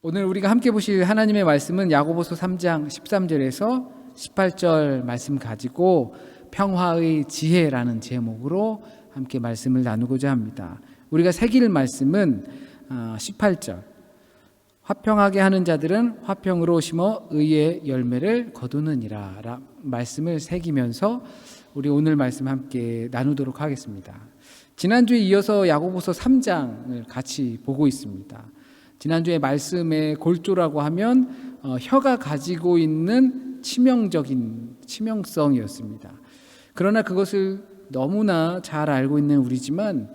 오늘 우리가 함께 보실 하나님의 말씀은 야고보서 3장 13절에서 18절 말씀 가지고 평화의 지혜라는 제목으로 함께 말씀을 나누고자 합니다. 우리가 새길 말씀은 18절, 화평하게 하는 자들은 화평으로 심어 의의 열매를 거두느니라 말씀을 새기면서 우리 오늘 말씀 함께 나누도록 하겠습니다. 지난주에 이어서 야고보서 3장을 같이 보고 있습니다. 지난주에 말씀의 골조라고 하면 혀가 가지고 있는 치명성이었습니다. 그러나 그것을 너무나 잘 알고 있는 우리지만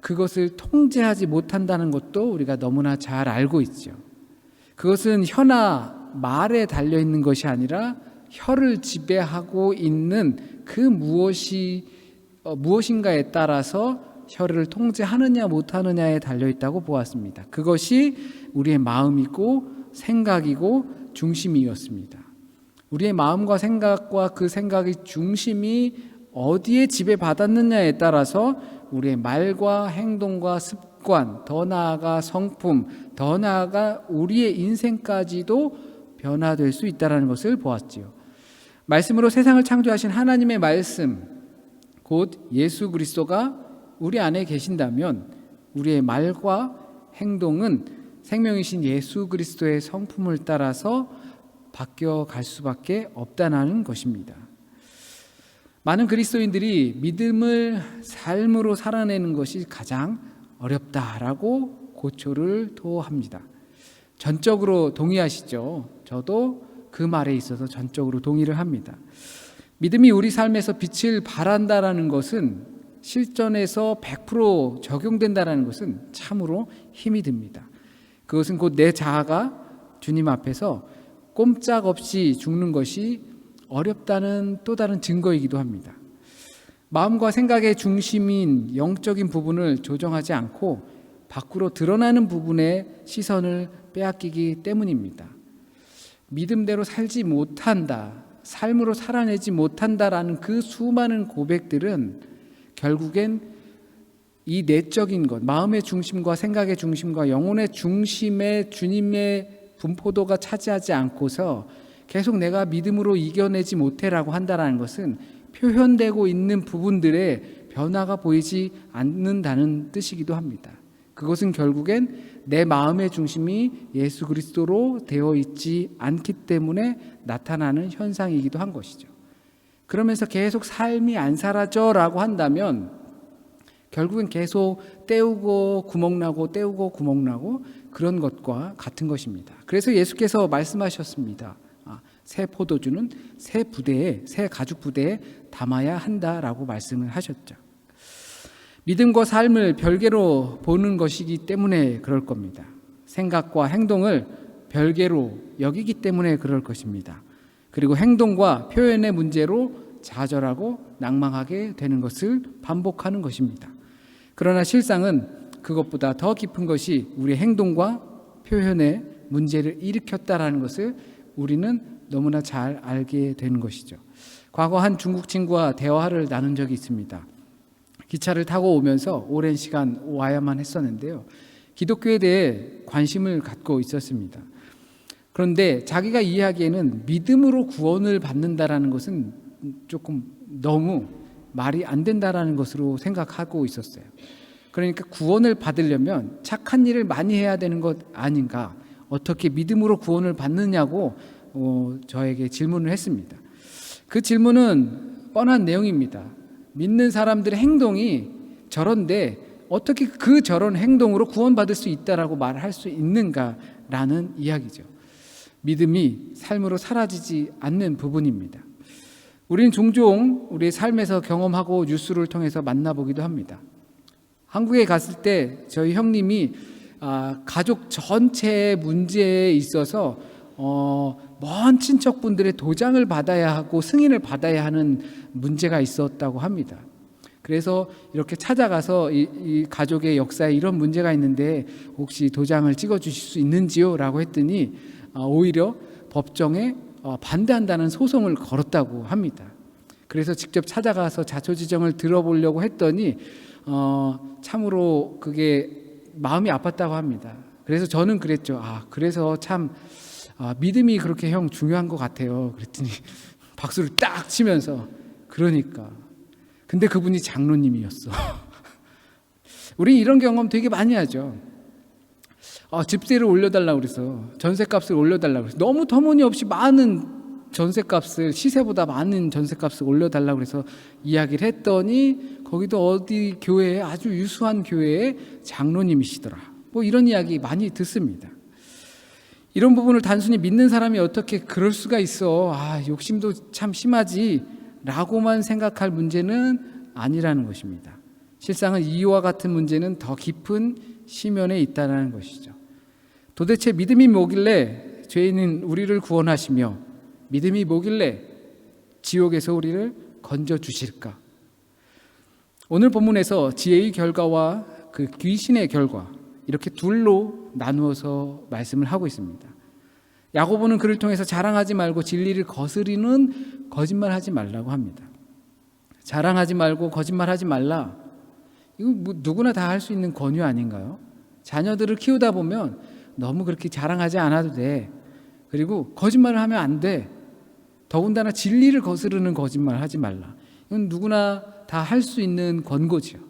그것을 통제하지 못한다는 것도 우리가 너무나 잘 알고 있죠. 그것은 혀나 말에 달려있는 것이 아니라 혀를 지배하고 있는 그 무엇인가에 따라서 혀를 통제하느냐 못하느냐에 달려있다고 보았습니다. 그것이 우리의 마음이고 생각이고 중심이었습니다. 우리의 마음과 생각과 그 생각의 중심이 어디에 지배받았느냐에 따라서 우리의 말과 행동과 습관, 더 나아가 성품, 더 나아가 우리의 인생까지도 변화될 수 있다는 것을 보았지요. 말씀으로 세상을 창조하신 하나님의 말씀, 곧 예수 그리스도가 우리 안에 계신다면 우리의 말과 행동은 생명이신 예수 그리스도의 성품을 따라서 바뀌어 갈 수밖에 없다는 것입니다. 많은 그리스도인들이 믿음을 삶으로 살아내는 것이 가장 어렵다라고 고초를 토합니다. 전적으로 동의하시죠? 저도 그 말에 있어서 전적으로 동의를 합니다. 믿음이 우리 삶에서 빛을 발한다라는 것은 실전에서 100% 적용된다는 것은 참으로 힘이 듭니다. 그것은 곧 내 자아가 주님 앞에서 꼼짝없이 죽는 것이 어렵다는 또 다른 증거이기도 합니다. 마음과 생각의 중심인 영적인 부분을 조정하지 않고 밖으로 드러나는 부분에 시선을 빼앗기기 때문입니다. 믿음대로 살지 못한다, 삶으로 살아내지 못한다라는 그 수많은 고백들은 결국엔 이 내적인 것, 마음의 중심과 생각의 중심과 영혼의 중심에 주님의 분포도가 차지하지 않고서 계속 내가 믿음으로 이겨내지 못해라고 한다는 것은 표현되고 있는 부분들의 변화가 보이지 않는다는 뜻이기도 합니다. 그것은 결국엔 내 마음의 중심이 예수 그리스도로 되어 있지 않기 때문에 나타나는 현상이기도 한 것이죠. 그러면서 계속 삶이 안 사라져라고 한다면 결국엔 계속 때우고 구멍나고 때우고 구멍나고 그런 것과 같은 것입니다. 그래서 예수께서 말씀하셨습니다. 새 포도주는 새 가죽 부대에 담아야 한다라고 말씀을 하셨죠. 믿음과 삶을 별개로 보는 것이기 때문에 그럴 겁니다. 생각과 행동을 별개로 여기기 때문에 그럴 것입니다. 그리고 행동과 표현의 문제로 좌절하고 낭망하게 되는 것을 반복하는 것입니다. 그러나 실상은 그것보다 더 깊은 것이 우리의 행동과 표현의 문제를 일으켰다라는 것을 우리는 너무나 잘 알게 되는 것이죠. 과거 한 중국 친구와 대화를 나눈 적이 있습니다. 기차를 타고 오면서 오랜 시간 와야만 했었는데요. 기독교에 대해 관심을 갖고 있었습니다. 그런데 자기가 이해하기에는 믿음으로 구원을 받는다라는 것은 조금 너무 말이 안 된다라는 것으로 생각하고 있었어요. 그러니까 구원을 받으려면 착한 일을 많이 해야 되는 것 아닌가, 어떻게 믿음으로 구원을 받느냐고 저에게 질문을 했습니다. 그 질문은 뻔한 내용입니다. 믿는 사람들의 행동이 저런데 어떻게 그 저런 행동으로 구원받을 수 있다라고 말할 수 있는가라는 이야기죠. 믿음이 삶으로 사라지지 않는 부분입니다. 우리는 종종 우리의 삶에서 경험하고 뉴스를 통해서 만나보기도 합니다. 한국에 갔을 때 저희 형님이 가족 전체의 문제에 있어서 먼 친척분들의 도장을 받아야 하고 승인을 받아야 하는 문제가 있었다고 합니다. 그래서 이렇게 찾아가서 이 가족의 역사에 이런 문제가 있는데 혹시 도장을 찍어주실 수 있는지요? 라고 했더니 오히려 법정에 반대한다는 소송을 걸었다고 합니다. 그래서 직접 찾아가서 자초지정을 들어보려고 했더니 참으로 그게 마음이 아팠다고 합니다. 그래서 저는 그랬죠. 그래서 참 믿음이 그렇게 형 중요한 것 같아요. 그랬더니 박수를 딱 치면서 그러니까. 근데 그분이 장로님이었어. 우리 이런 경험 되게 많이 하죠. 집세를 올려달라고 그래서 전셋값을 올려달라고 그래서 너무 터무니없이 많은 전셋값을 시세보다 많은 전셋값을 올려달라고 그래서 이야기를 했더니 거기도 어디 교회에 아주 유수한 교회의 장로님이시더라. 뭐 이런 이야기 많이 듣습니다. 이런 부분을 단순히 믿는 사람이 어떻게 그럴 수가 있어. 욕심도 참 심하지 라고만 생각할 문제는 아니라는 것입니다. 실상은 이와 같은 문제는 더 깊은 시면에 있다는 것이죠. 도대체 믿음이 뭐길래 죄인인 우리를 구원하시며 믿음이 뭐길래 지옥에서 우리를 건져주실까? 오늘 본문에서 지혜의 결과와 그 귀신의 결과 이렇게 둘로 나누어서 말씀을 하고 있습니다. 야고보는 그를 통해서 자랑하지 말고 진리를 거스리는 거짓말하지 말라고 합니다. 자랑하지 말고 거짓말하지 말라. 이거 뭐 누구나 다 할 수 있는 권유 아닌가요? 자녀들을 키우다 보면 너무 그렇게 자랑하지 않아도 돼. 그리고 거짓말을 하면 안 돼. 더군다나 진리를 거스르는 거짓말 하지 말라. 이건 누구나 다 할 수 있는 권고지요.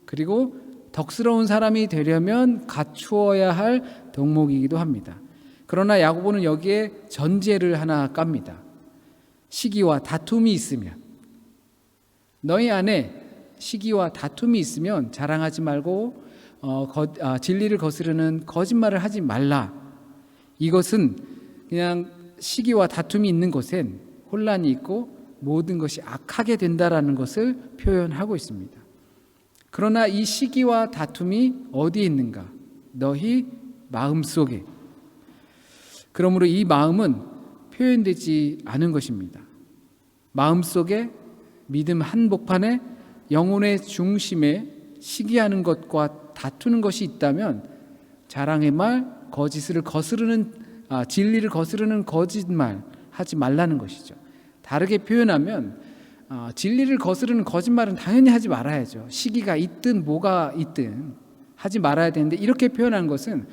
그리고 덕스러운 사람이 되려면 갖추어야 할 덕목이기도 합니다. 그러나 야고보는 여기에 전제를 하나 깝니다. 시기와 다툼이 있으면, 너희 안에 시기와 다툼이 있으면 자랑하지 말고 진리를 거스르는 거짓말을 하지 말라. 이것은 그냥 시기와 다툼이 있는 곳엔 혼란이 있고 모든 것이 악하게 된다라는 것을 표현하고 있습니다. 그러나 이 시기와 다툼이 어디에 있는가? 너희 마음속에. 그러므로 이 마음은 표현되지 않은 것입니다. 마음속에 믿음 한복판에 영혼의 중심에 시기하는 것과 다투는 것이 있다면 자랑의 말, 거짓을 거스르는 진리를 거스르는 거짓말 하지 말라는 것이죠. 다르게 표현하면 진리를 거스르는 거짓말은 당연히 하지 말아야죠. 시기가 있든 뭐가 있든 하지 말아야 되는데 이렇게 표현한 것은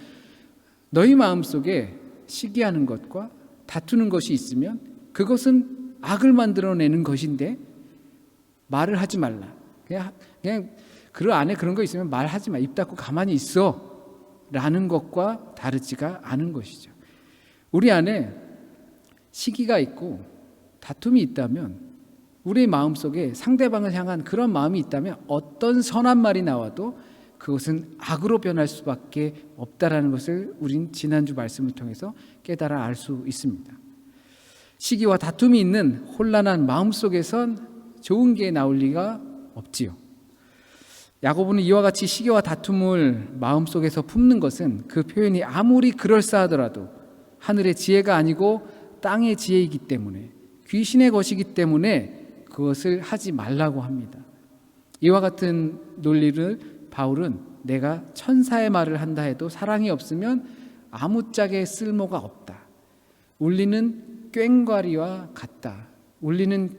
너희 마음속에 시기하는 것과 다투는 것이 있으면 그것은 악을 만들어내는 것인데 말을 하지 말라. 그냥 그 안에 그런 거 있으면 말하지 마. 입 닫고 가만히 있어 라는 것과 다르지가 않은 것이죠. 우리 안에 시기가 있고 다툼이 있다면 우리 마음속에 상대방을 향한 그런 마음이 있다면 어떤 선한 말이 나와도 그것은 악으로 변할 수밖에 없다라는 것을 우린 지난주 말씀을 통해서 깨달아 알 수 있습니다. 시기와 다툼이 있는 혼란한 마음속에선 좋은 게 나올 리가 없지요. 야고보는 이와 같이 시기와 다툼을 마음속에서 품는 것은 그 표현이 아무리 그럴싸하더라도 하늘의 지혜가 아니고 땅의 지혜이기 때문에 귀신의 것이기 때문에 그것을 하지 말라고 합니다. 이와 같은 논리를 바울은 내가 천사의 말을 한다 해도 사랑이 없으면 아무짝에 쓸모가 없다. 울리는 꽹과리와 같다. 울리는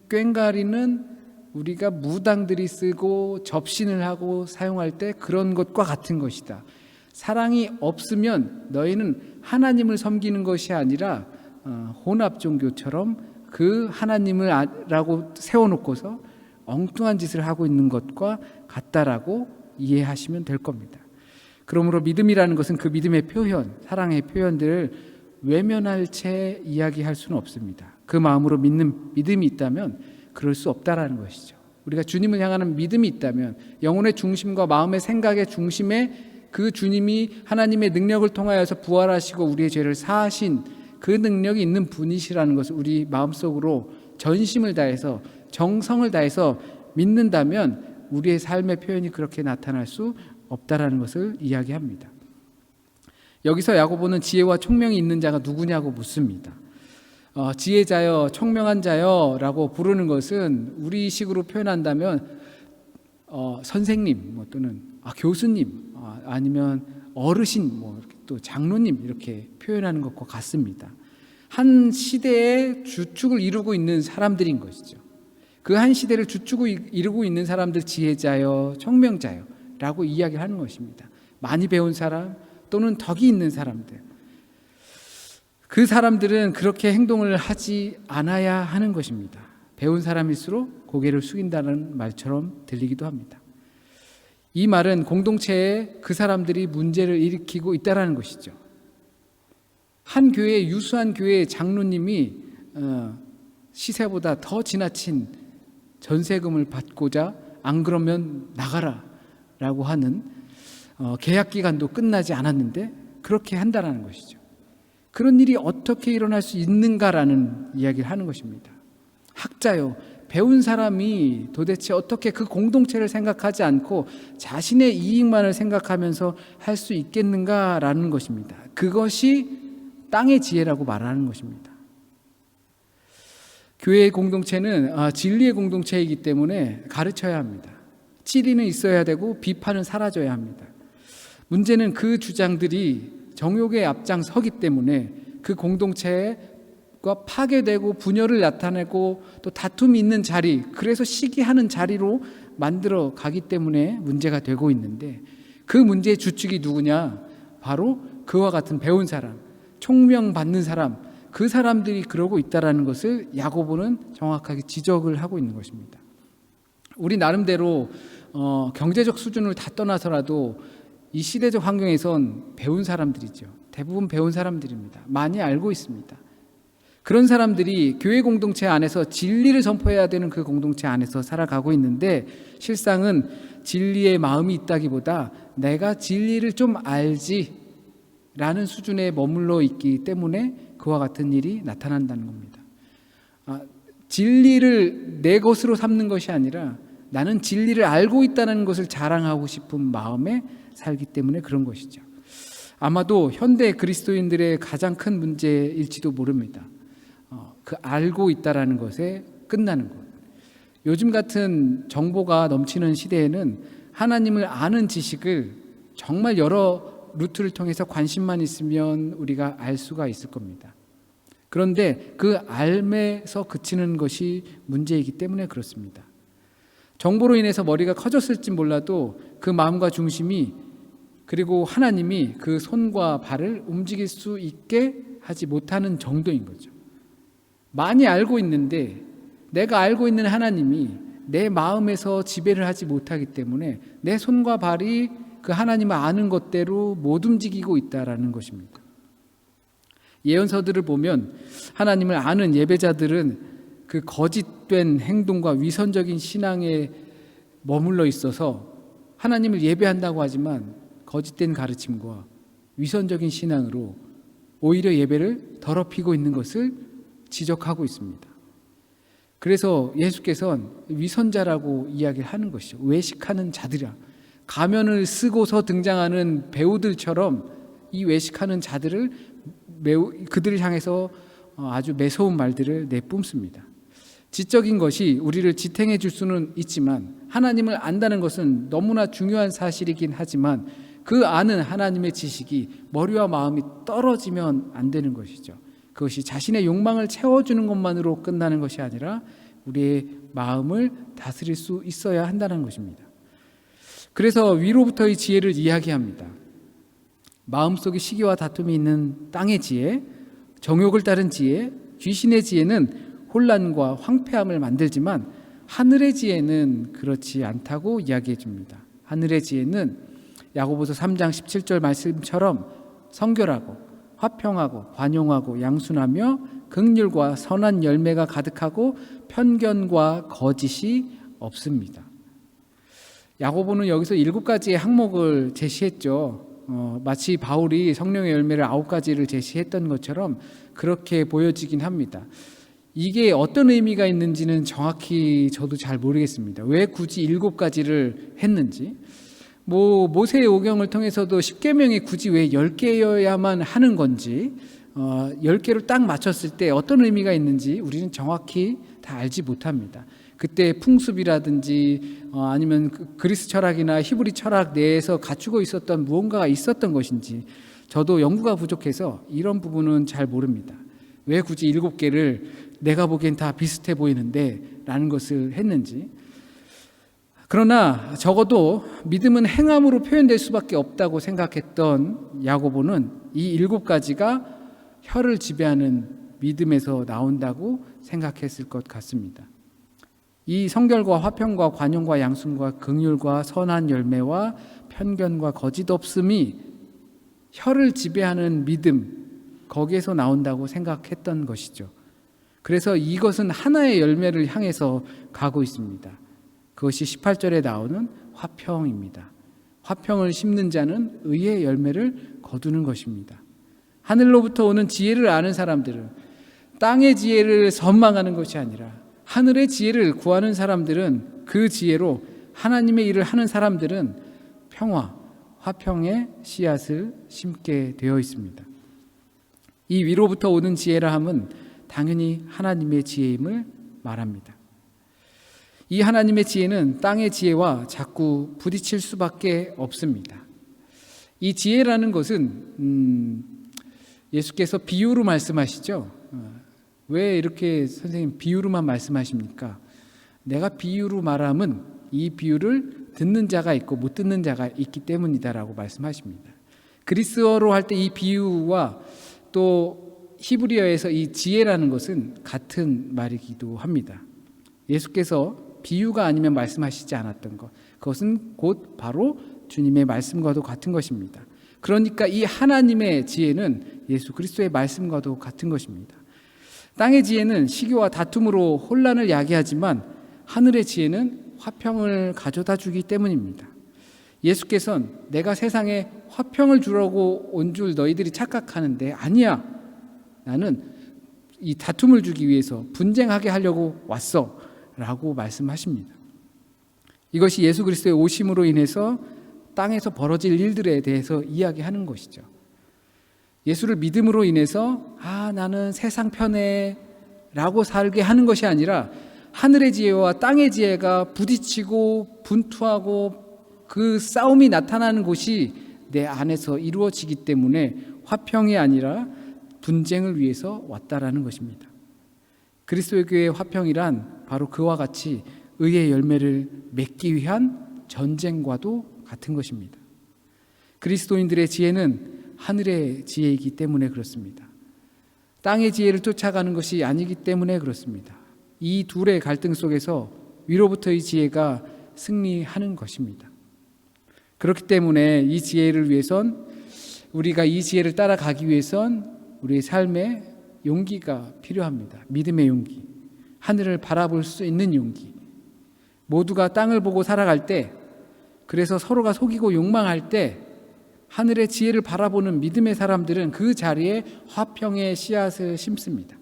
꽹과리는 우리가 무당들이 쓰고 접신을 하고 사용할 때 그런 것과 같은 것이다. 사랑이 없으면 너희는 하나님을 섬기는 것이 아니라 혼합 종교처럼 그 하나님을 라고 세워놓고서 엉뚱한 짓을 하고 있는 것과 같다라고 이해하시면 될 겁니다. 그러므로 믿음이라는 것은 그 믿음의 표현, 사랑의 표현들을 외면할 채 이야기할 수는 없습니다. 그 마음으로 믿는 믿음이 있다면 그럴 수 없다라는 것이죠. 우리가 주님을 향하는 믿음이 있다면 영혼의 중심과 마음의 생각의 중심에 그 주님이 하나님의 능력을 통하여서 부활하시고 우리의 죄를 사하신 그 능력이 있는 분이시라는 것을 우리 마음속으로 전심을 다해서 정성을 다해서 믿는다면 우리의 삶의 표현이 그렇게 나타날 수 없다라는 것을 이야기합니다. 여기서 야고보는 지혜와 총명이 있는 자가 누구냐고 묻습니다. 지혜자여, 총명한 자여 라고 부르는 것은 우리식으로 표현한다면 선생님 또는 교수님 아니면 어르신 또 장로님 이렇게 표현하는 것과 같습니다. 한 시대의 주축을 이루고 있는 사람들인 것이죠. 그 한 시대를 이루고 있는 사람들 지혜자여, 총명자여 라고 이야기하는 것입니다. 많이 배운 사람, 또는 덕이 있는 사람들, 그 사람들은 그렇게 행동을 하지 않아야 하는 것입니다. 배운 사람일수록 고개를 숙인다는 말처럼 들리기도 합니다. 이 말은 공동체에 그 사람들이 문제를 일으키고 있다는 것이죠. 한 교회, 유수한 교회의 장로님이 시세보다 더 지나친 전세금을 받고자 안 그러면 나가라 라고 하는 계약 기간도 끝나지 않았는데 그렇게 한다는 것이죠. 그런 일이 어떻게 일어날 수 있는가라는 이야기를 하는 것입니다. 학자요, 배운 사람이 도대체 어떻게 그 공동체를 생각하지 않고 자신의 이익만을 생각하면서 할 수 있겠는가라는 것입니다. 그것이 땅의 지혜라고 말하는 것입니다. 교회의 공동체는 진리의 공동체이기 때문에 가르쳐야 합니다. 진리는 있어야 되고 비판은 사라져야 합니다. 문제는 그 주장들이 정욕에 앞장서기 때문에 그 공동체가 파괴되고 분열을 나타내고 또 다툼이 있는 자리, 그래서 시기하는 자리로 만들어 가기 때문에 문제가 되고 있는데, 그 문제의 주축이 누구냐? 바로 그와 같은 배운 사람, 총명받는 사람, 그 사람들이 그러고 있다는 것을 야고보는 정확하게 지적을 하고 있는 것입니다. 우리 나름대로 경제적 수준을 다 떠나서라도 이 시대적 환경에선 배운 사람들이죠. 대부분 배운 사람들입니다. 많이 알고 있습니다. 그런 사람들이 교회 공동체 안에서 진리를 선포해야 되는 그 공동체 안에서 살아가고 있는데, 실상은 진리의 마음이 있다기보다 내가 진리를 좀 알지 라는 수준에 머물러 있기 때문에 그와 같은 일이 나타난다는 겁니다. 진리를 내 것으로 삼는 것이 아니라 나는 진리를 알고 있다는 것을 자랑하고 싶은 마음에 살기 때문에 그런 것이죠. 아마도 현대 그리스도인들의 가장 큰 문제일지도 모릅니다. 그 알고 있다라는 것에 끝나는 것. 요즘 같은 정보가 넘치는 시대에는 하나님을 아는 지식을 정말 여러 루트를 통해서 관심만 있으면 우리가 알 수가 있을 겁니다. 그런데 그 알매서 그치는 것이 문제이기 때문에 그렇습니다. 정보로 인해서 머리가 커졌을지 몰라도 그 마음과 중심이, 그리고 하나님이 그 손과 발을 움직일 수 있게 하지 못하는 정도인 거죠. 많이 알고 있는데 내가 알고 있는 하나님이 내 마음에서 지배를 하지 못하기 때문에 내 손과 발이 그 하나님을 아는 것대로 못 움직이고 있다라는 것입니다. 예언서들을 보면 하나님을 아는 예배자들은 그 거짓된 행동과 위선적인 신앙에 머물러 있어서 하나님을 예배한다고 하지만 거짓된 가르침과 위선적인 신앙으로 오히려 예배를 더럽히고 있는 것을 지적하고 있습니다. 그래서 예수께서는 위선자라고 이야기를 하는 것이죠. 외식하는 자들이라. 가면을 쓰고서 등장하는 배우들처럼 이 외식하는 자들을 그들을 향해서 아주 매서운 말들을 내뿜습니다. 지적인 것이 우리를 지탱해 줄 수는 있지만 하나님을 안다는 것은 너무나 중요한 사실이긴 하지만 그 아는 하나님의 지식이 머리와 마음이 떨어지면 안 되는 것이죠. 그것이 자신의 욕망을 채워주는 것만으로 끝나는 것이 아니라 우리의 마음을 다스릴 수 있어야 한다는 것입니다. 그래서 위로부터의 지혜를 이야기합니다. 마음속에 시기와 다툼이 있는 땅의 지혜, 정욕을 따른 지혜, 귀신의 지혜는 혼란과 황폐함을 만들지만 하늘의 지혜는 그렇지 않다고 이야기해 줍니다. 하늘의 지혜는 야고보서 3장 17절 말씀처럼 성결하고 화평하고 관용하고 양순하며 긍휼과 선한 열매가 가득하고 편견과 거짓이 없습니다. 야고보는 여기서 7가지의 항목을 제시했죠. 마치 바울이 성령의 열매를 9가지를 제시했던 것처럼 그렇게 보여지긴 합니다. 이게 어떤 의미가 있는지는 정확히 저도 잘 모르겠습니다. 왜 굳이 7가지를 했는지. 모세의 오경을 통해서도 10계명이 굳이 왜 10개여야만 하는 건지, 10개로 딱 맞췄을 때 어떤 의미가 있는지 우리는 정확히 다 알지 못합니다. 그때 풍습이라든지 아니면 그리스 철학이나 히브리 철학 내에서 갖추고 있었던 무언가가 있었던 것인지 저도 연구가 부족해서 이런 부분은 잘 모릅니다. 왜 굳이 7개를 내가 보기엔 다 비슷해 보이는데 라는 것을 했는지. 그러나 적어도 믿음은 행함으로 표현될 수밖에 없다고 생각했던 야고보는 이 7가지가 혀를 지배하는 믿음에서 나온다고 생각했을 것 같습니다. 이 성결과 화평과 관용과 양순과 긍휼과 선한 열매와 편견과 거짓 없음이 혀를 지배하는 믿음, 거기에서 나온다고 생각했던 것이죠. 그래서 이것은 하나의 열매를 향해서 가고 있습니다. 그것이 18절에 나오는 화평입니다. 화평을 심는 자는 의의 열매를 거두는 것입니다. 하늘로부터 오는 지혜를 아는 사람들은 땅의 지혜를 선망하는 것이 아니라 하늘의 지혜를 구하는 사람들은, 그 지혜로 하나님의 일을 하는 사람들은 평화, 화평의 씨앗을 심게 되어 있습니다. 이 위로부터 오는 지혜라 함은 당연히 하나님의 지혜임을 말합니다. 이 하나님의 지혜는 땅의 지혜와 자꾸 부딪힐 수밖에 없습니다. 이 지혜라는 것은 예수께서 비유로 말씀하시죠. 왜 이렇게 선생님 비유로만 말씀하십니까? 내가 비유로 말함은 이 비유를 듣는 자가 있고 못 듣는 자가 있기 때문이다라고 말씀하십니다. 그리스어로 할 때 이 비유와 또 히브리어에서 이 지혜라는 것은 같은 말이기도 합니다. 예수께서 비유가 아니면 말씀하시지 않았던 것, 그것은 곧 바로 주님의 말씀과도 같은 것입니다. 그러니까 이 하나님의 지혜는 예수 그리스도의 말씀과도 같은 것입니다. 땅의 지혜는 시기와 다툼으로 혼란을 야기하지만 하늘의 지혜는 화평을 가져다 주기 때문입니다. 예수께서는 내가 세상에 화평을 주려고 온 줄 너희들이 착각하는데 아니야, 나는 이 다툼을 주기 위해서 분쟁하게 하려고 왔어 라고 말씀하십니다. 이것이 예수 그리스도의 오심으로 인해서 땅에서 벌어질 일들에 대해서 이야기하는 것이죠. 예수를 믿음으로 인해서 나는 세상 편에 라고 살게 하는 것이 아니라 하늘의 지혜와 땅의 지혜가 부딪히고 분투하고 그 싸움이 나타나는 곳이 내 안에서 이루어지기 때문에 화평이 아니라 분쟁을 위해서 왔다라는 것입니다. 그리스도의 교회의 화평이란 바로 그와 같이 의의 열매를 맺기 위한 전쟁과도 같은 것입니다. 그리스도인들의 지혜는 하늘의 지혜이기 때문에 그렇습니다. 땅의 지혜를 쫓아가는 것이 아니기 때문에 그렇습니다. 이 둘의 갈등 속에서 위로부터의 지혜가 승리하는 것입니다. 그렇기 때문에 이 지혜를 위해선, 우리가 이 지혜를 따라가기 위해선 우리의 삶에 용기가 필요합니다. 믿음의 용기, 하늘을 바라볼 수 있는 용기. 모두가 땅을 보고 살아갈 때, 그래서 서로가 속이고 욕망할 때 하늘의 지혜를 바라보는 믿음의 사람들은 그 자리에 화평의 씨앗을 심습니다.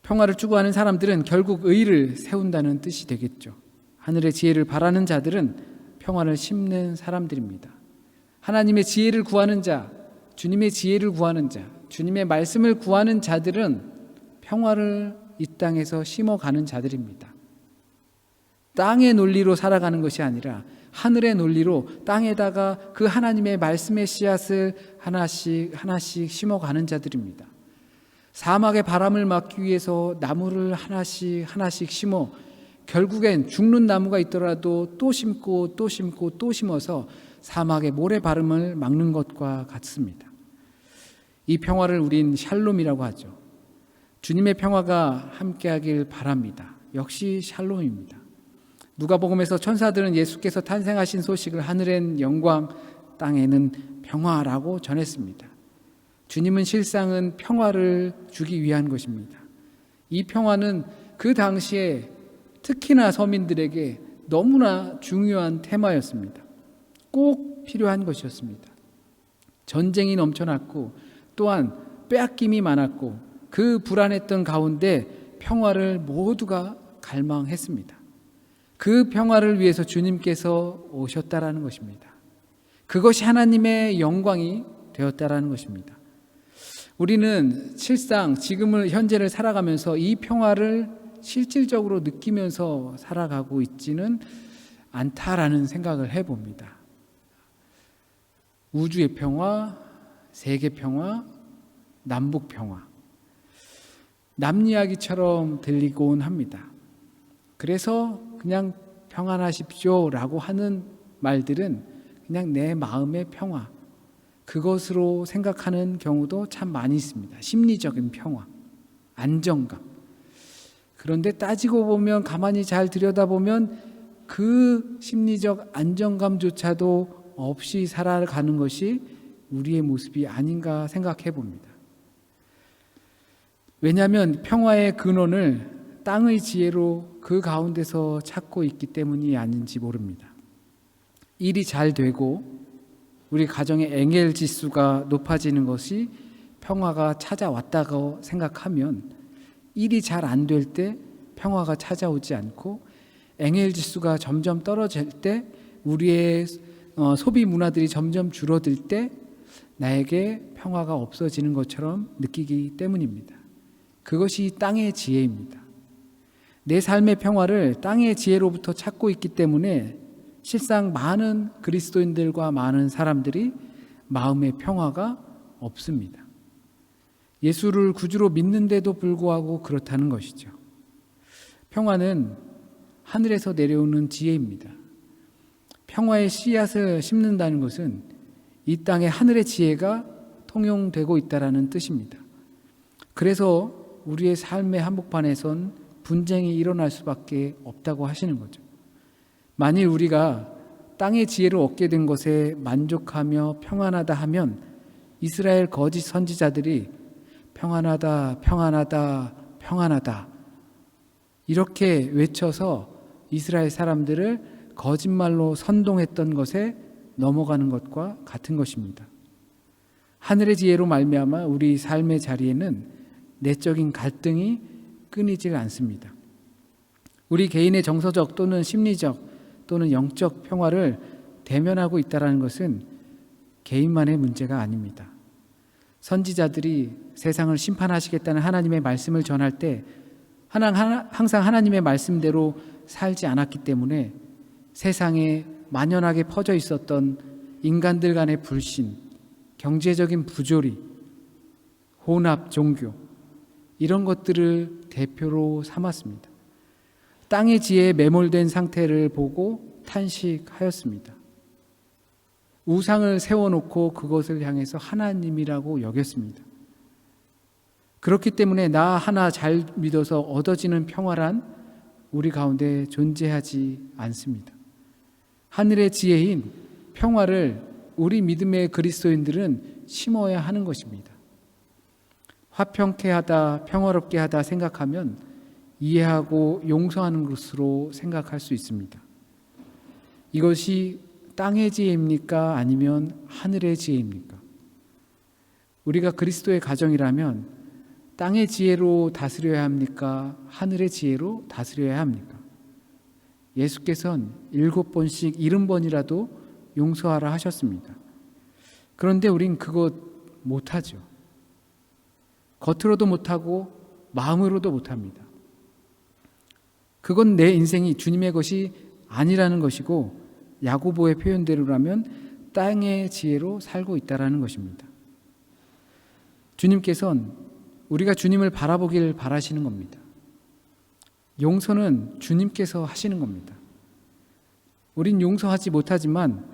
평화를 추구하는 사람들은 결국 의를 세운다는 뜻이 되겠죠. 하늘의 지혜를 바라는 자들은 평화를 심는 사람들입니다. 하나님의 지혜를 구하는 자, 주님의 지혜를 구하는 자, 주님의 말씀을 구하는 자들은 평화를 이 땅에서 심어가는 자들입니다. 땅의 논리로 살아가는 것이 아니라 하늘의 논리로 땅에다가 그 하나님의 말씀의 씨앗을 하나씩 심어가는 자들입니다. 사막의 바람을 막기 위해서 나무를 하나씩 심어 결국엔 죽는 나무가 있더라도 또 심고 또 심고 또 심어서 사막의 모래바람을 막는 것과 같습니다. 이 평화를 우린 샬롬이라고 하죠. 주님의 평화가 함께하길 바랍니다. 역시 샬롬입니다. 누가복음에서 천사들은 예수께서 탄생하신 소식을 하늘엔 영광, 땅에는 평화라고 전했습니다. 주님은 실상은 평화를 주기 위한 것입니다. 이 평화는 그 당시에 특히나 서민들에게 너무나 중요한 테마였습니다. 꼭 필요한 것이었습니다. 전쟁이 넘쳐났고 또한 빼앗김이 많았고 그 불안했던 가운데 평화를 모두가 갈망했습니다. 그 평화를 위해서 주님께서 오셨다라는 것입니다. 그것이 하나님의 영광이 되었다라는 것입니다. 우리는 실상 지금을 현재를 살아가면서 이 평화를 실질적으로 느끼면서 살아가고 있지는 않다라는 생각을 해봅니다. 우주의 평화, 세계 평화, 남북 평화, 남 이야기처럼 들리곤 합니다. 그래서 그냥 평안하십시오라고 하는 말들은 그냥 내 마음의 평화, 그것으로 생각하는 경우도 참 많이 있습니다. 심리적인 평화, 안정감. 그런데 따지고 보면, 가만히 잘 들여다보면 그 심리적 안정감조차도 없이 살아가는 것이 우리의 모습이 아닌가 생각해 봅니다. 왜냐하면 평화의 근원을 땅의 지혜로 그 가운데서 찾고 있기 때문이 아닌지 모릅니다. 일이 잘 되고 우리 가정의 engel 지수가 높아지는 것이 평화가 찾아왔다고 생각하면, 일이 잘 안 될 때 평화가 찾아오지 않고 engel 지수가 점점 떨어질 때, 우리의 소비 문화들이 점점 줄어들 때 나에게 평화가 없어지는 것처럼 느끼기 때문입니다. 그것이 땅의 지혜입니다. 내 삶의 평화를 땅의 지혜로부터 찾고 있기 때문에 실상 많은 그리스도인들과 많은 사람들이 마음의 평화가 없습니다. 예수를 구주로 믿는데도 불구하고 그렇다는 것이죠. 평화는 하늘에서 내려오는 지혜입니다. 평화의 씨앗을 심는다는 것은 이 땅에 하늘의 지혜가 통용되고 있다는 뜻입니다. 그래서 우리의 삶의 한복판에선 분쟁이 일어날 수밖에 없다고 하시는 거죠. 만일 우리가 땅의 지혜를 얻게 된 것에 만족하며 평안하다 하면, 이스라엘 거짓 선지자들이 평안하다, 평안하다, 평안하다 이렇게 외쳐서 이스라엘 사람들을 거짓말로 선동했던 것에 넘어가는 것과 같은 것입니다. 하늘의 지혜로 말미암아 우리 삶의 자리에는 내적인 갈등이 끊이질 않습니다. 우리 개인의 정서적 또는 심리적 또는 영적 평화를 대면하고 있다는 것은 개인만의 문제가 아닙니다. 선지자들이 세상을 심판하시겠다는 하나님의 말씀을 전할 때 항상 하나님의 말씀대로 살지 않았기 때문에 세상에 만연하게 퍼져 있었던 인간들 간의 불신, 경제적인 부조리, 혼합 종교, 이런 것들을 대표로 삼았습니다. 땅의 지혜에 매몰된 상태를 보고 탄식하였습니다. 우상을 세워놓고 그것을 향해서 하나님이라고 여겼습니다. 그렇기 때문에 나 하나 잘 믿어서 얻어지는 평화란 우리 가운데 존재하지 않습니다. 하늘의 지혜인 평화를 우리 믿음의 그리스도인들은 심어야 하는 것입니다. 화평케 하다, 평화롭게 하다 생각하면 이해하고 용서하는 것으로 생각할 수 있습니다. 이것이 땅의 지혜입니까? 아니면 하늘의 지혜입니까? 우리가 그리스도의 가정이라면 땅의 지혜로 다스려야 합니까? 하늘의 지혜로 다스려야 합니까? 예수께서는 7번씩 70번이라도 용서하라 하셨습니다. 그런데 우린 그것 못하죠. 겉으로도 못하고 마음으로도 못합니다. 그건 내 인생이 주님의 것이 아니라는 것이고, 야고보의 표현대로라면 땅의 지혜로 살고 있다는 것입니다. 주님께서는 우리가 주님을 바라보길 바라시는 겁니다. 용서는 주님께서 하시는 겁니다. 우린 용서하지 못하지만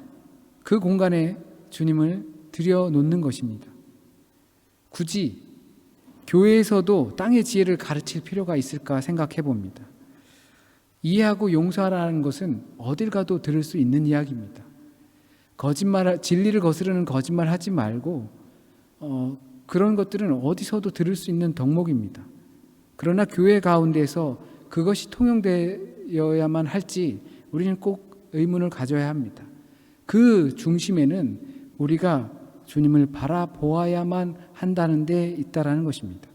그 공간에 주님을 들여놓는 것입니다. 굳이 교회에서도 땅의 지혜를 가르칠 필요가 있을까 생각해 봅니다. 이해하고 용서하라는 것은 어딜 가도 들을 수 있는 이야기입니다. 진리를 거스르는 거짓말 하지 말고 그런 것들은 어디서도 들을 수 있는 덕목입니다. 그러나 교회 가운데서 그것이 통용되어야만 할지 우리는 꼭 의문을 가져야 합니다. 그 중심에는 우리가 주님을 바라보아야만 한다는 데 있다라는 것입니다.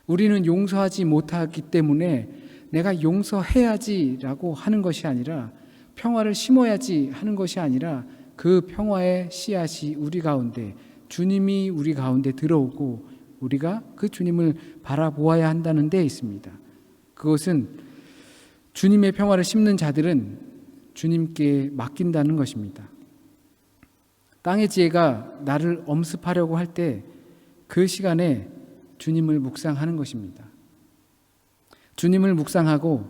우리는 용서하지 못하기 때문에 내가 용서해야지라고 하는 것이 아니라, 평화를 심어야지 하는 것이 아니라, 그 평화의 씨앗이 우리 가운데, 주님이 우리 가운데 들어오고 우리가 그 주님을 바라보아야 한다는 데 있습니다. 그것은 주님의 평화를 심는 자들은 주님께 맡긴다는 것입니다. 땅의 지혜가 나를 엄습하려고 할 때 그 시간에 주님을 묵상하는 것입니다. 주님을 묵상하고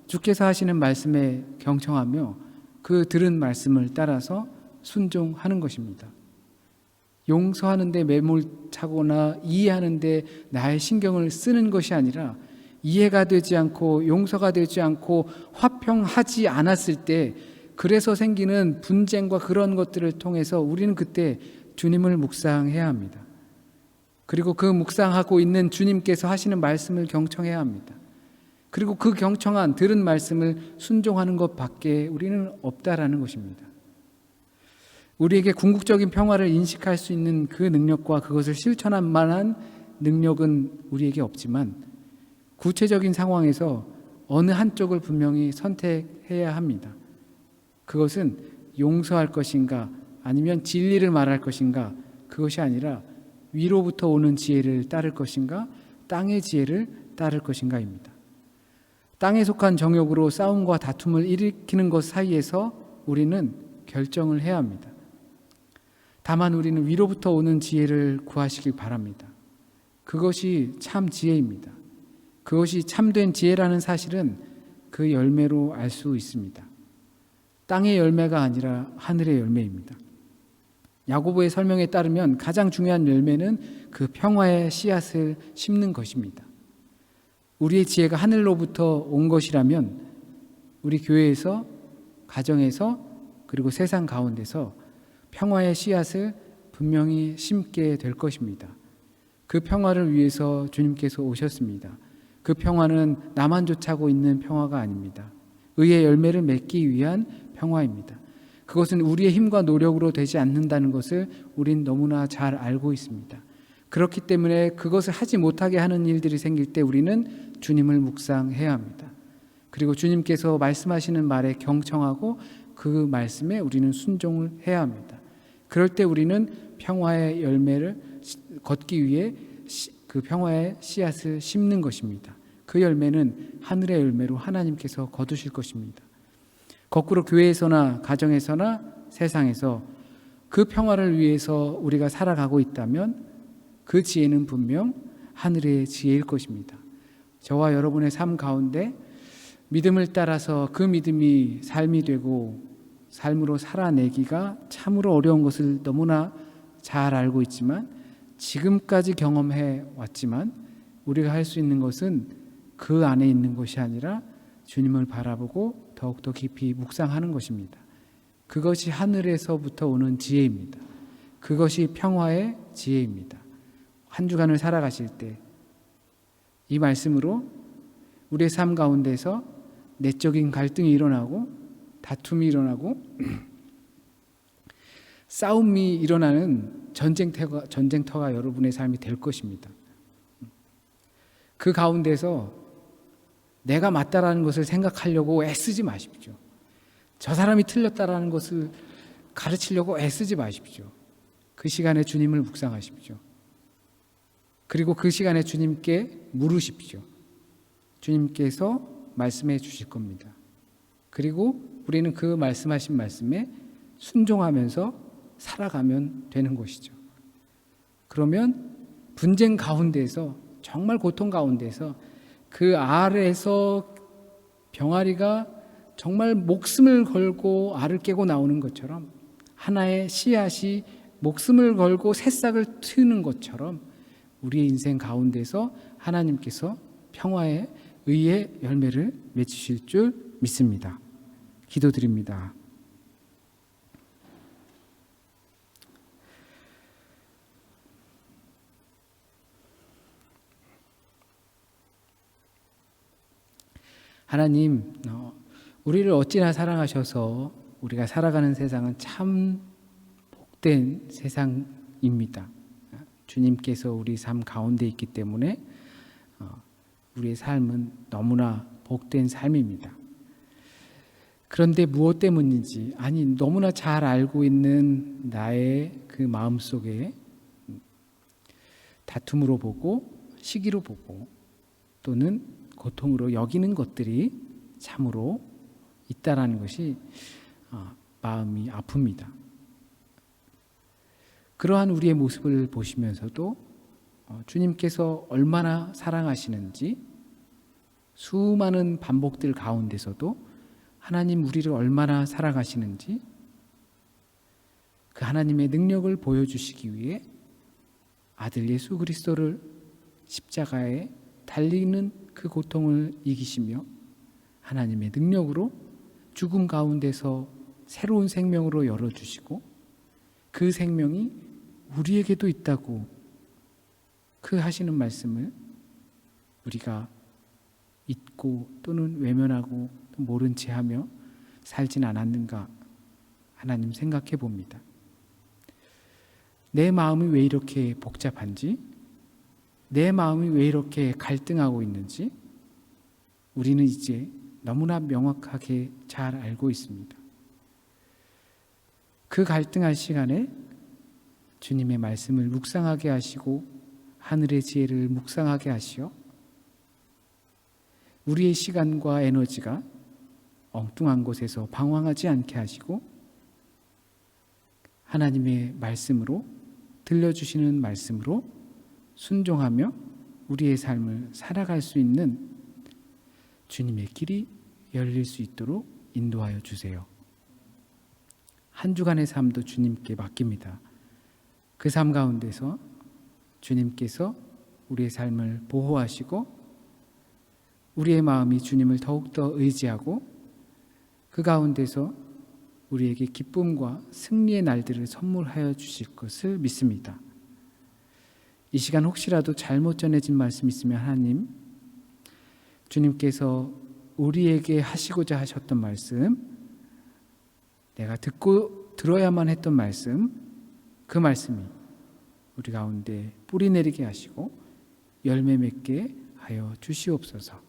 주께서 하시는 말씀에 경청하며 그 들은 말씀을 따라서 순종하는 것입니다. 용서하는데 매몰차거나 이해하는데 나의 신경을 쓰는 것이 아니라 이해가 되지 않고 용서가 되지 않고 화평하지 않았을 때 그래서 생기는 분쟁과 그런 것들을 통해서 우리는 그때 주님을 묵상해야 합니다. 그리고 그 묵상하고 있는 주님께서 하시는 말씀을 경청해야 합니다. 그리고 그 경청한 들은 말씀을 순종하는 것밖에 우리는 없다라는 것입니다. 우리에게 궁극적인 평화를 인식할 수 있는 그 능력과 그것을 실천할 만한 능력은 우리에게 없지만 구체적인 상황에서 어느 한쪽을 분명히 선택해야 합니다. 그것은 용서할 것인가 아니면 진리를 말할 것인가, 그것이 아니라 위로부터 오는 지혜를 따를 것인가 땅의 지혜를 따를 것인가입니다. 땅에 속한 정욕으로 싸움과 다툼을 일으키는 것 사이에서 우리는 결정을 해야 합니다. 다만 우리는 위로부터 오는 지혜를 구하시길 바랍니다. 그것이 참 지혜입니다. 그것이 참된 지혜라는 사실은 그 열매로 알 수 있습니다. 땅의 열매가 아니라 하늘의 열매입니다. 야고보의 설명에 따르면 가장 중요한 열매는 그 평화의 씨앗을 심는 것입니다. 우리의 지혜가 하늘로부터 온 것이라면 우리 교회에서, 가정에서, 그리고 세상 가운데서 평화의 씨앗을 분명히 심게 될 것입니다. 그 평화를 위해서 주님께서 오셨습니다. 그 평화는 나만 쫓아고 있는 평화가 아닙니다. 의의 열매를 맺기 위한 평화입니다. 그것은 우리의 힘과 노력으로 되지 않는다는 것을 우린 너무나 잘 알고 있습니다. 그렇기 때문에 그것을 하지 못하게 하는 일들이 생길 때 우리는 주님을 묵상해야 합니다. 그리고 주님께서 말씀하시는 말에 경청하고 그 말씀에 우리는 순종을 해야 합니다. 그럴 때 우리는 평화의 열매를 걷기 위해 그 평화의 씨앗을 심는 것입니다. 그 열매는 하늘의 열매로 하나님께서 거두실 것입니다. 거꾸로 교회에서나 가정에서나 세상에서 그 평화를 위해서 우리가 살아가고 있다면 그 지혜는 분명 하늘의 지혜일 것입니다. 저와 여러분의 삶 가운데 믿음을 따라서 그 믿음이 삶이 되고 삶으로 살아내기가 참으로 어려운 것을 너무나 잘 알고 있지만, 지금까지 경험해 왔지만 우리가 할 수 있는 것은 그 안에 있는 것이 아니라 주님을 바라보고 더욱더 깊이 묵상하는 것입니다. 그것이 하늘에서부터 오는 지혜입니다. 그것이 평화의 지혜입니다. 한 주간을 살아가실 때 이 말씀으로 우리의 삶 가운데서 내적인 갈등이 일어나고 다툼이 일어나고 싸움이 일어나는 전쟁터가 여러분의 삶이 될 것입니다. 그 가운데서 내가 맞다라는 것을 생각하려고 애쓰지 마십시오. 저 사람이 틀렸다라는 것을 가르치려고 애쓰지 마십시오. 그 시간에 주님을 묵상하십시오. 그리고 그 시간에 주님께 물으십시오. 주님께서 말씀해 주실 겁니다. 그리고 우리는 그 말씀하신 말씀에 순종하면서 살아가면 되는 것이죠. 그러면 분쟁 가운데서, 정말 고통 가운데서 그 아래에서 병아리가 정말 목숨을 걸고 알을 깨고 나오는 것처럼, 하나의 씨앗이 목숨을 걸고 새싹을 트는 것처럼 우리의 인생 가운데서 하나님께서 평화의 의의 열매를 맺으실 줄 믿습니다. 기도드립니다. 하나님, 우리를 어찌나 사랑하셔서 우리가 살아가는 세상은 참 복된 세상입니다. 주님께서 우리 삶 가운데 있기 때문에 우리의 삶은 너무나 복된 삶입니다. 그런데 무엇 때문인지, 아니 너무나 잘 알고 있는 나의 그 마음속에 다툼으로 보고 시기로 보고 또는 고통으로 여기는 것들이 참으로 있다라는 것이 마음이 아픕니다. 그러한 우리의 모습을 보시면서도 주님께서 얼마나 사랑하시는지, 수많은 반복들 가운데서도 하나님 우리를 얼마나 사랑하시는지 그 하나님의 능력을 보여주시기 위해 아들 예수 그리스도를 십자가에 달리는 그 고통을 이기시며 하나님의 능력으로 죽음 가운데서 새로운 생명으로 열어주시고 그 생명이 우리에게도 있다고 그 하시는 말씀을 우리가 잊고 또는 외면하고 모른 채 하며 살진 않았는가 하나님 생각해 봅니다. 내 마음이 왜 이렇게 복잡한지, 내 마음이 왜 이렇게 갈등하고 있는지 우리는 이제 너무나 명확하게 잘 알고 있습니다. 그 갈등할 시간에 주님의 말씀을 묵상하게 하시고 하늘의 지혜를 묵상하게 하시어 우리의 시간과 에너지가 엉뚱한 곳에서 방황하지 않게 하시고 하나님의 말씀으로 들려주시는 말씀으로 순종하며 우리의 삶을 살아갈 수 있는 주님의 길이 열릴 수 있도록 인도하여 주세요. 한 주간의 삶도 주님께 맡깁니다. 그 삶 가운데서 주님께서 우리의 삶을 보호하시고 우리의 마음이 주님을 더욱더 의지하고 그 가운데서 우리에게 기쁨과 승리의 날들을 선물하여 주실 것을 믿습니다. 이 시간 혹시라도 잘못 전해진 말씀 있으면 하나님, 주님께서 우리에게 하시고자 하셨던 말씀, 내가 듣고 들어야만 했던 말씀, 그 말씀이 우리 가운데 뿌리 내리게 하시고 열매 맺게 하여 주시옵소서.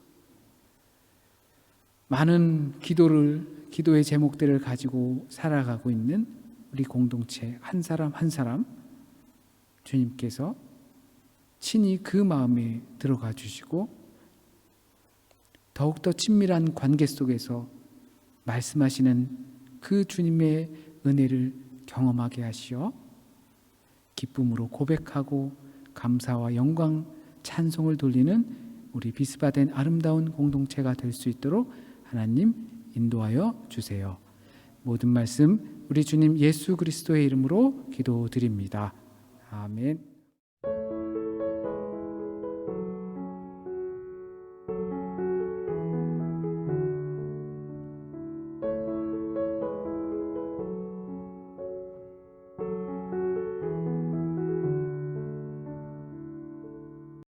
많은 기도의 제목들을 가지고 살아가고 있는 우리 공동체 한 사람 한 사람 주님께서 친히 그 마음에 들어가 주시고 더욱더 친밀한 관계 속에서 말씀하시는 그 주님의 은혜를 경험하게 하시어 기쁨으로 고백하고 감사와 영광 찬송을 돌리는 우리 비스바된 아름다운 공동체가 될 수 있도록 하나님 인도하여 주세요. 모든 말씀 우리 주님 예수 그리스도의 이름으로 기도드립니다. 아멘.